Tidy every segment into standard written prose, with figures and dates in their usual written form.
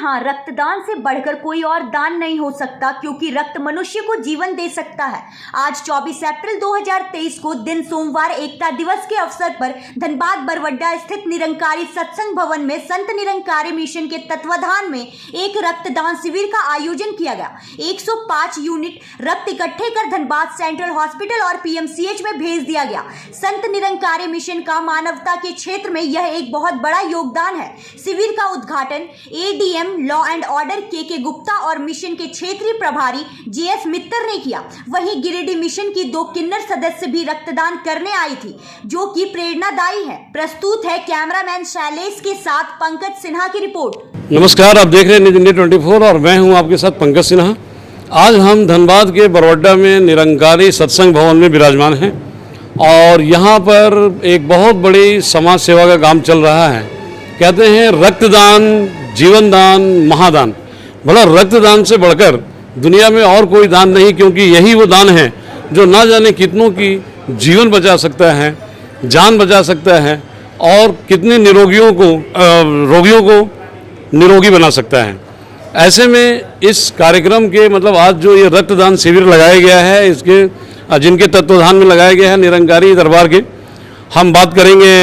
हाँ, रक्तदान से बढ़कर कोई और दान नहीं हो सकता, क्योंकि रक्त मनुष्य को जीवन दे सकता है। आज 24 अप्रैल 2023 को दिन सोमवार एकता दिवस के अवसर पर धनबाद बरवड्डा स्थित निरंकारी सत्संग भवन में संत निरंकारी मिशन के तत्वाधान में एक रक्तदान शिविर का आयोजन किया गया। 105 यूनिट रक्त इकट्ठे कर धनबाद सेंट्रल हॉस्पिटल और पीएमसीएच में भेज दिया गया। संत निरंकारी मिशन का मानवता के क्षेत्र में यह एक बहुत बड़ा योगदान है। शिविर का उद्घाटन एडीएम लॉ एंड ऑर्डर के गुप्ता और मिशन के क्षेत्रीय प्रभारी जेएस मित्तर ने किया। वहीं गिरिडीह मिशन की 2 किन्नर सदस्य भी रक्तदान करने आई थी, जो कि प्रेरणादायी है। प्रस्तुत है कैमरामैन शैलेश के साथ पंकज सिन्हा की रिपोर्ट। नमस्कार, आप देख रहे हैं न्यूज़ इंडिया 24 और मैं हूं आपके साथ पंकज सिन्हा। आज हम धनबाद के बरवड्डा में निरंकारी सत्संग भवन में विराजमान हैं और यहाँ पर एक बहुत बड़ी समाज सेवा का काम चल रहा है। कहते हैं रक्तदान, जीवन दान, महादान। बड़ा रक्तदान से बढ़कर दुनिया में और कोई दान नहीं, क्योंकि यही वो दान है जो ना जाने कितनों की जीवन बचा सकता है, जान बचा सकता है और कितने रोगियों को निरोगी बना सकता है। ऐसे में इस कार्यक्रम के आज जो ये रक्तदान शिविर लगाया गया है, इसके जिनके तत्वाधान में लगाया गया है निरंकारी दरबार के, हम बात करेंगे।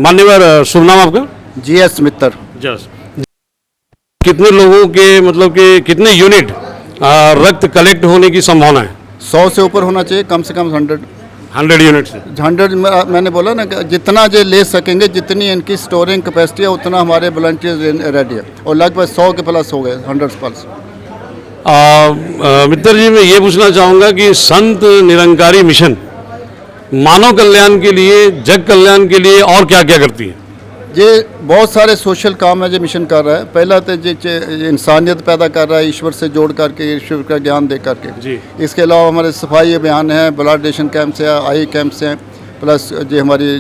मान्यवर, शुभ नाम आपका? जीएस मित्तर। कितने लोगों के कितने यूनिट रक्त कलेक्ट होने की संभावना है? 100 से ऊपर होना चाहिए, कम से कम 100 यूनिट से 100। मैंने बोला ना कि जितना जो ले सकेंगे, जितनी इनकी स्टोरिंग कैपेसिटी है, उतना हमारे वॉलंटियर्स रेडी है और लगभग 100 के प्लस हो गए, 100 प्लस। मित्तर जी, मैं ये पूछना चाहूँगा कि संत निरंकारी मिशन मानव कल्याण के लिए, जग कल्याण के लिए और क्या क्या करती है? ये बहुत सारे सोशल काम है जो मिशन कर रहा है। पहला तो ये इंसानियत पैदा कर रहा है, ईश्वर से जोड़ करके, ईश्वर का ज्ञान दे करके जी। इसके अलावा हमारे सफाई अभियान है, ब्लड डोनेशन कैंप्स है, आई कैंप्स हैं, प्लस जो हमारी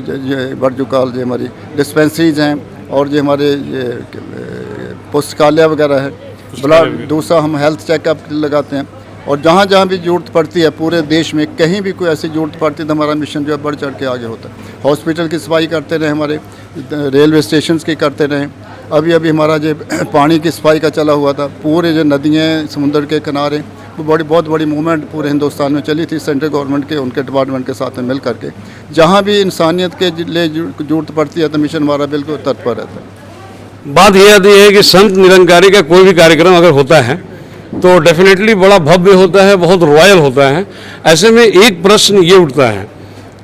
वर्जुकाल जो हमारी डिस्पेंसरीज हैं और जो हमारे पुस्तकालय वगैरह है। ब्लड दूसरा हम हेल्थ चेकअप लगाते हैं और जहाँ जहाँ भी जरूरत पड़ती है पूरे देश में, कहीं भी कोई ऐसी जरूरत पड़ती है तो हमारा मिशन जो है बढ़ चढ़ के आगे होता है। हॉस्पिटल की सफाई करते रहे, हमारे रेलवे स्टेशन की करते रहे। अभी हमारा जो पानी की सफाई का चला हुआ था, पूरे जो नदियाँ, समुद्र के किनारे, वो बहुत बड़ी मूवमेंट पूरे हिंदुस्तान में चली थी सेंट्रल गवर्नमेंट के, उनके डिपार्टमेंट के साथ में मिल करके। जहाँ भी इंसानियत के लिए जरूरत पड़ती है तो मिशन हमारा बिल्कुल तत्पर रहता है। बात यह आती है कि संत निरंकारी का कोई भी कार्यक्रम अगर होता है तो डेफिनेटली बड़ा भव्य होता है, बहुत रॉयल होता है। ऐसे में एक प्रश्न ये उठता है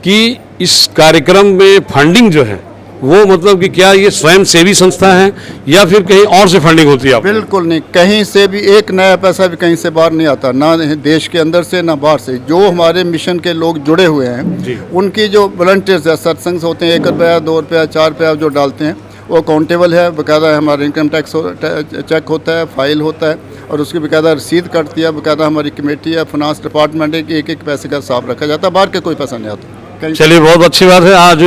कि इस कार्यक्रम में फंडिंग जो है वो कि क्या ये स्वयं सेवी संस्था है या फिर कहीं और से फंडिंग होती है? बिल्कुल नहीं, कहीं से भी एक नया पैसा भी कहीं से बाहर नहीं आता, ना देश के अंदर से ना बाहर से। जो हमारे मिशन के लोग जुड़े हुए हैं, उनकी जो वॉलंटियर्स है, सत्संग होते हैं, 1 रुपया, 2 रुपया, 4 रुपया जो डालते हैं, वो अकाउंटेबल है, बाकायदा हमारा इनकम टैक्स चेक होता है, फाइल होता है और उसकी बाकायदा रसीद कटती है। बाकायदा हमारी कमेटी है, फाइनेंस डिपार्टमेंट है कि एक पैसे का हिसाब रखा जाता है, बाहर के कोई पैसा नहीं आता। चलिए, बहुत अच्छी बात है। आज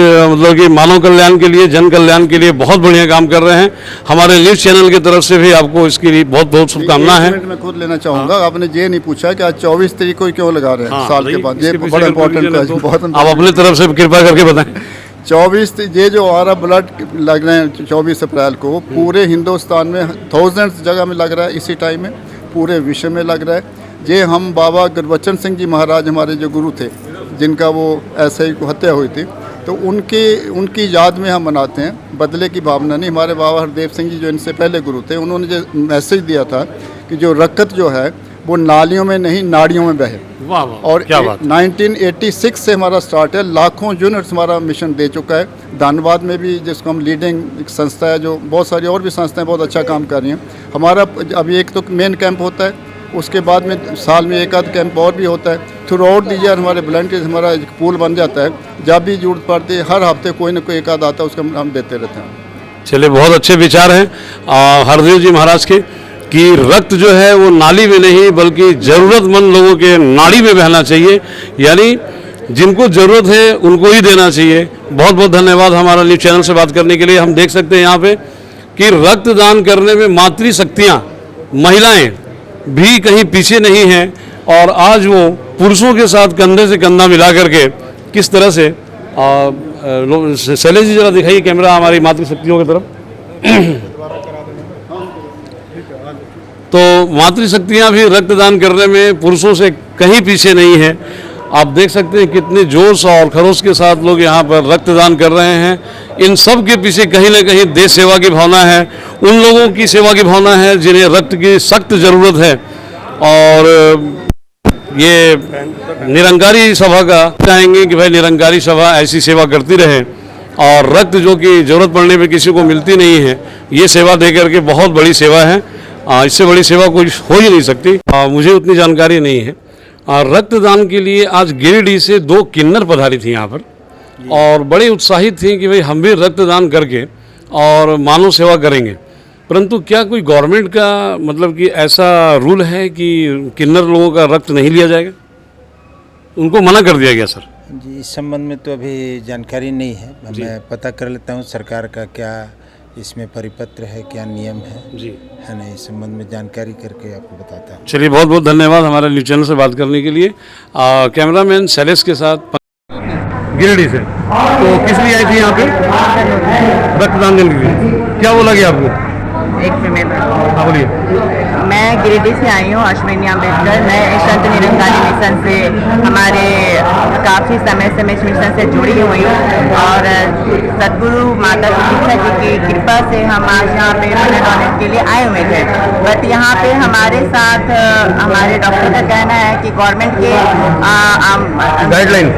कि मानव कल्याण के लिए, जन कल्याण के लिए बहुत बढ़िया काम कर रहे हैं। हमारे न्यूज़ चैनल की तरफ से भी आपको इसके लिए बहुत बहुत शुभकामनाएं हैं। मैं खुद लेना चाहूँगा। आपने ये नहीं पूछा कि आज 24 तारीख को क्यों लगा रहे हैं साल के बाद, ये बड़ा इंपॉर्टेंट है। आप अपनी तरफ से कृपा करके बताएं। 24 ये जो हमारा ब्लड लग रहे हैं 24 अप्रैल को पूरे हिंदुस्तान में थाउजेंड्स जगह में लग रहा है, इसी टाइम में पूरे विश्व में लग रहा है। ये हम बाबा गुरबचन सिंह जी महाराज, हमारे जो गुरु थे, जिनका वो ऐसे ही हत्या हुई थी, तो उनकी याद में हम मनाते हैं। बदले की भावना नहीं। हमारे बाबा हरदेव सिंह जी जो इनसे पहले गुरु थे, उन्होंने जो मैसेज दिया था कि जो रक्त जो है वो नालियों में नहीं नाड़ियों में बहे। वाह वाह, और क्या बात। 1986 से हमारा स्टार्ट है, लाखों यूनिट्स हमारा मिशन दे चुका है। धनबाद में भी जिसको हम लीडिंग एक संस्था है, जो बहुत सारी और भी संस्थाएं बहुत अच्छा काम कर रही हैं। हमारा अभी एक तो मेन कैंप होता है, उसके बाद में साल में एक आध कैंप और भी होता है। थ्रू आउट द ईयर हमारे वॉलंटियर्स, हमारा एक पूल बन जाता है। जब भी जरूरत पड़ती है, हर हफ्ते कोई ना कोई एक आध आता है, उसका हम देते रहते हैं। चलिए, बहुत अच्छे विचार हैं हरदेव जी महाराज के कि रक्त जो है वो नाली में नहीं बल्कि ज़रूरतमंद लोगों के नाड़ी में बहना चाहिए, यानी जिनको ज़रूरत है उनको ही देना चाहिए। बहुत बहुत धन्यवाद हमारा न्यूज़ चैनल से बात करने के लिए। हम देख सकते हैं यहाँ पे कि रक्तदान करने में मातृशक्तियाँ, महिलाएं भी कहीं पीछे नहीं हैं और आज वो पुरुषों के साथ कंधे से कंधा मिला करके किस तरह से शैलेश जी जरा दिखाइए कैमरा हमारी मातृशक्तियों की तरफ। तो मातृशक्तियाँ भी रक्तदान करने में पुरुषों से कहीं पीछे नहीं है। आप देख सकते हैं कितने जोश और खरोश के साथ लोग यहाँ पर रक्तदान कर रहे हैं। इन सब के पीछे कहीं ना कहीं देश सेवा की भावना है, उन लोगों की सेवा की भावना है जिन्हें रक्त की सख्त ज़रूरत है। और ये निरंकारी सभा का चाहेंगे कि भाई निरंकारी सभा ऐसी सेवा करती रहे और रक्त जो कि ज़रूरत पड़ने पे किसी को मिलती नहीं है, ये सेवा दे करके बहुत बड़ी सेवा है। इससे बड़ी सेवा कोई हो ही नहीं सकती। मुझे उतनी जानकारी नहीं है। रक्तदान के लिए आज गिरिडीह से 2 किन्नर पधारी थी यहाँ पर और बड़े उत्साहित थी कि भाई हम भी रक्तदान करके और मानव सेवा करेंगे। परंतु क्या कोई गवर्नमेंट का मतलब कि ऐसा रूल है कि किन्नर लोगों का रक्त नहीं लिया जाएगा? उनको मना कर दिया गया सर? जी, इस संबंध में तो अभी जानकारी नहीं है। मैं पता कर लेता हूँ सरकार का क्या इसमें परिपत्र है, क्या नियम है जी, है ना, इस संबंध में जानकारी करके आपको बताता हूँ। चलिए, बहुत बहुत धन्यवाद हमारे न्यूज़ चैनल से बात करने के लिए। कैमरामैन शैलेश के साथ गिरिडीह से। तो किस लिए आई थी यहाँ पे? रक्तदान देने के लिए। क्या बोला गया आपको? एक मिनट। हाँ बोलिए। मैं गिरिडीह से आई हूँ, अश्विनी अम्बेडकर। मैं संत निरंकारी मिशन से हमारे काफ़ी समय से मैं इस मिशन से जुड़ी हुई हूँ और सदगुरु माता सुदीक्षा जी की कृपा से हम आज यहाँ पे ब्लड डोनेट के लिए आए हुए थे। बट यहाँ पे हमारे साथ हमारे डॉक्टर का कहना है कि गवर्नमेंट के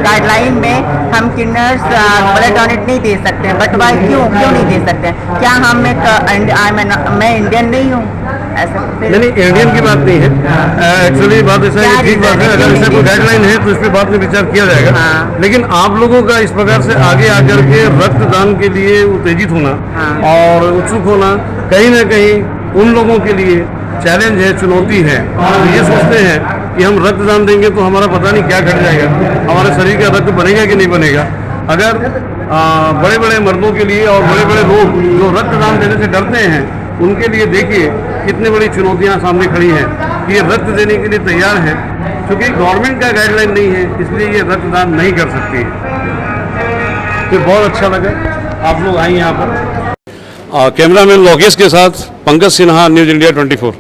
गाइडलाइन में हम किन्नर्स ब्लड डोनेट नहीं दे सकते। बट वाई क्यों नहीं दे सकते? क्या हम मैं इंडियन नहीं हूँ? ऐसा नहीं, इंडियन की बात नहीं है। एक्चुअली बात ऐसा है, ठीक बात है। अगर इससे कोई गाइडलाइन है तो इस पर बाद में विचार किया जाएगा। हाँ। लेकिन आप लोगों का इस प्रकार से आगे आकर के रक्तदान के लिए उत्तेजित होना और उत्सुक होना कहीं ना कहीं उन लोगों के लिए चैलेंज है, चुनौती है। तो ये सोचते हैं कि हम रक्तदान देंगे तो हमारा पता नहीं क्या घट जाएगा, हमारे शरीर का रक्त बनेगा कि नहीं बनेगा। अगर बड़े बड़े मर्दों के लिए और बड़े बड़े लोग जो रक्तदान देने से डरते हैं, उनके लिए देखिए कितनी बड़ी चुनौतियां सामने खड़ी हैं कि ये रक्त देने के लिए तैयार हैं। क्योंकि गवर्नमेंट का गाइडलाइन नहीं है, इसलिए ये रक्तदान नहीं कर सकती है। तो बहुत अच्छा लगा आप लोग आए यहाँ पर। कैमरामैन लोकेश के साथ पंकज सिन्हा, न्यूज़ इंडिया 24।